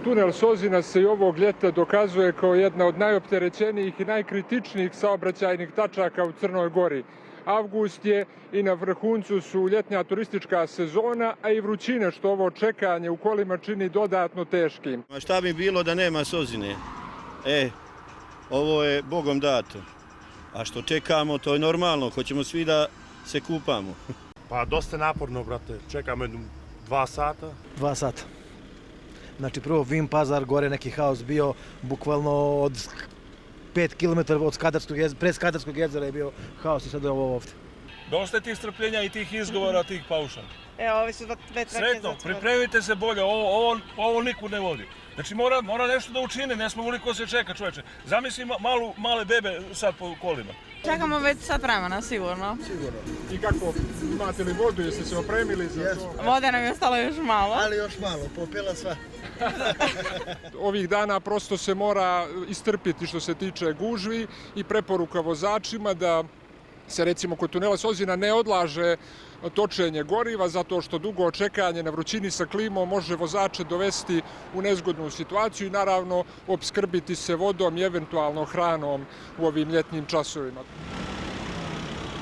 Tunel Sozina se i ovog ljeta dokazuje kao jedna od najopterećenijih i najkritičnijih saobraćajnih tačaka u Crnoj Gori. Avgust je i na vrhuncu su ljetnja turistička sezona, a i vrućine što ovo čekanje u kolima čini dodatno teškim. Šta bi bilo da nema Sozine? Ovo je Bogom dato. A što čekamo, to je normalno. Hoćemo svi da se kupamo. Pa dosta naporno, brate. Čekamo 2 sata. 2 sata. Znači prvo Vin Pazar, gore neki haos bio, bukvalno od 5 km od pred Skadarskog jezera je bio haos i sad je ovo ovdje. Dosta je tih strpljenja i tih izgovora, tih pauša. Evo, ovi su 2 trake Sretno, pripremite se bolje, ovo nikud ne vodi. Znači mora nešto da učini, ne smo uliko se čeka, čoveče. Zamisli male bebe sad po kolima. Čekamo već sat vremena, sigurno. I kako, imate li vodu, jeste se opremili za to? Vode nam je ostalo još malo. Ali još malo, popila sva. Ovih dana prosto se mora istrpiti što se tiče gužvi i preporuka vozačima da se recimo kod tunela Sozina ne odlaže točenje goriva zato što dugo čekanje na vrućini sa klimom može vozače dovesti u nezgodnu situaciju i naravno opskrbiti se vodom i eventualno hranom u ovim ljetnim časovima.